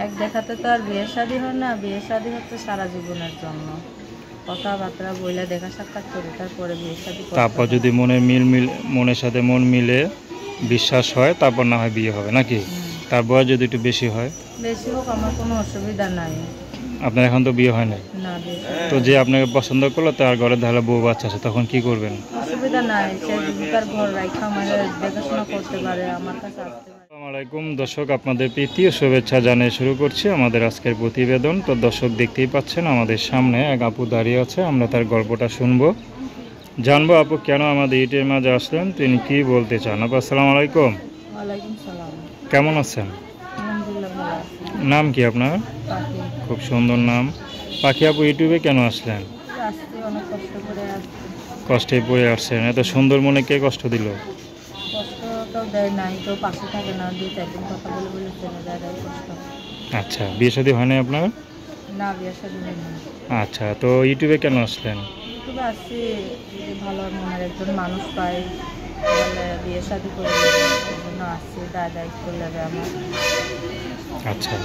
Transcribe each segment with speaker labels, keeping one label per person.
Speaker 1: এক দেখাতে তো আর বিয়ে শাদী হয় না, বিয়ে শাদী হচ্ছে সারা জীবনের জন্য। কথাবার্তা বইলে দেখা সাক্ষাৎ করে তারপরে বিয়ে শাদী করতে
Speaker 2: তারপর
Speaker 1: হয়।
Speaker 2: যদি মনের সাথে মন মিলে বিশ্বাস হয় তারপর না হয় বিয়ে হবে নাকি? তার বয়স যদি একটু বেশি হয়?
Speaker 1: বেশি হোক আমার কোনো অসুবিধা নাই।
Speaker 2: আপনার এখন তো বিয়ে হয় নাই।
Speaker 1: না, বিয়ে শাদী
Speaker 2: তো যে আপনাকে পছন্দ করলো তার ঘরে তাহলে বউ বাচ্চা আছে, তখন কি করবেন?
Speaker 1: অসুবিধা নাই, সে যদি তার ঘর রাখা আমার দেখাশোনা করতে পারে, আমার কাছে আসতে পারে।
Speaker 2: আসসালামু আলাইকুম দর্শক, আপনাদের প্রীতি ও শুভেচ্ছা জানিয়ে শুরু করছি আমাদের আজকের প্রতিবেদন। তো দর্শক দেখতেই পাচ্ছেন আমাদের সামনে এক আপু দাঁড়িয়ে আছে, আমরা তার গল্পটা শুনবো, জানবো আপু কেন আমাদের ইউটিউবের মাঝে আসলেন, তিনি কি বলতে চান। আপু আসসালামু আলাইকুম।
Speaker 1: ওয়ালাইকুম সালাম।
Speaker 2: কেমন আছেন?
Speaker 1: আলহামদুলিল্লাহ ভালো আছি।
Speaker 2: নাম কি আপনার?
Speaker 1: পাখি।
Speaker 2: খুব সুন্দর নাম। পাখি আপু, ইউটিউবে কেন আসলেন?
Speaker 1: আসতে অনেক কষ্ট করে আসছি।
Speaker 2: কষ্টে পড়ে আসছেন? এত সুন্দর মনে কে কষ্ট দিল?
Speaker 1: কষ্ট তো দেয় নাই, তো পাশে থাকে না, 2-4 দিন কথা বলে বলে চলে যায়, তাই কষ্ট।
Speaker 2: আচ্ছা, বিয়ে শাদী হয় না আপনার?
Speaker 1: না, বিয়ে শাদী নেই।
Speaker 2: আচ্ছা, তো ইউটিউবে কেন আসলেন?
Speaker 1: ইউটিউবে আসছি যদি ভালো মনের একজন মানুষ পাই তাহলে বিয়ে শাদী করে দেবে, এই জন্য আসছি, দায়িত্ব নেবে আমার।
Speaker 2: আচ্ছা,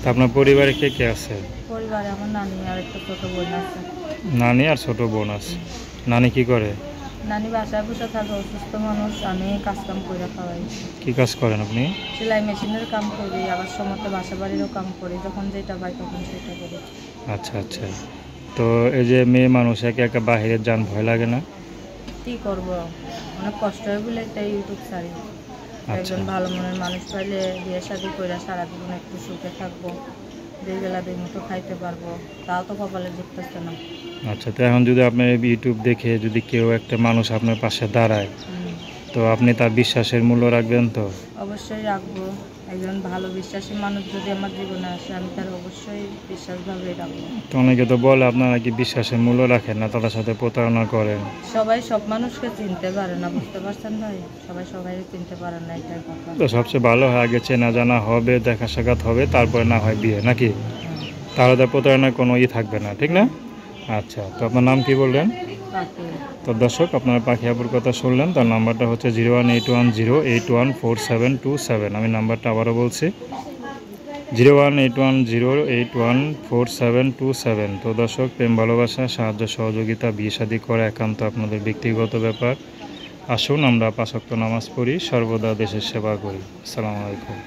Speaker 2: তা আপনার পরিবারে কে কে আছে?
Speaker 1: পরিবারে আমার নানি আর একটা ছোটো বোন আছে।
Speaker 2: নানি আর ছোট বোন আছে। নানি কি করে?
Speaker 1: নানি বাসায় বসে থাকে, অসুস্থ মানুষ, আমি কাজকাম করে খাওয়াই।
Speaker 2: কি কাজ করেন আপনি?
Speaker 1: সেলাই মেশিনের কাম করি, আবার সমস্ত বাসা বাড়িরও কাম করি, যখন যেটা পাই তখন সেটা করি।
Speaker 2: আচ্ছা আচ্ছা, তো এই যে মেয়ে মানুষ একা একা বাহিরে যান, ভয় লাগে না?
Speaker 1: কী করবো, অনেক কষ্ট হয় বলে একটা ইউটিউব ছাড়ি।
Speaker 2: আচ্ছা
Speaker 1: একজন ভালো মনের মানুষ পাইলে বিয়ে শাদী করে সারা জীবন একটু সুখে থাকবো, 2 বেলা 2 মুঠো খাইতে পারবো, তাও তো কপালে জুটতেছে না।
Speaker 2: আচ্ছা, তো এখন যদি আপনার ইউটিউব দেখে যদি কেউ একটা মানুষ আপনার পাশে দাঁড়ায়, তো আপনি তার বিশ্বাসের মূল্য রাখবেন তো?
Speaker 1: অবশ্যই রাখবো। একজন ভালো বিশ্বাসী মানুষ যদি আমার জীবনে আসে, আমি তার অবশ্যই বিশ্বাসভাবেই রাখবো।
Speaker 2: তো অনেকে তো বলে আপনারা কি বিশ্বাসের মূল্য রাখেন না, তাদের সাথে প্রতারণা করেন।
Speaker 1: সবাই সব মানুষকে চিনতে পারে না, বুঝতে পারছেন ভাই? সবাই সবাই চিনতে পারে না, এটাই কথা।
Speaker 2: তো সবচেয়ে ভালো হয় আগে চেনা জানা হবে, দেখা সাক্ষাৎ হবে, তারপরে না হয় বিয়ে, নাকি? তাহলে তো প্রতারণার কোনো থাকবে না, ঠিক না? আচ্ছা, তো আপনার নাম কি বললেন?
Speaker 1: পাখি।
Speaker 2: তো দর্শক, আপনারা পাখি আপুর কথা শুনলেন, তার নাম্বারটা হচ্ছে 01810814727। আমি নাম্বারটা আবারও বলছি, 01810814727। তো দর্শক, প্রেম ভালোবাসা সাহায্য সহযোগিতা বিয়ে শাদী করা একান্ত আপনাদের ব্যক্তিগত ব্যাপার। আসুন আমরা 5 ওয়াক্ত নামাজ পড়ি, সর্বদা দেশের সেবা করি। আসসালামু আলাইকুম।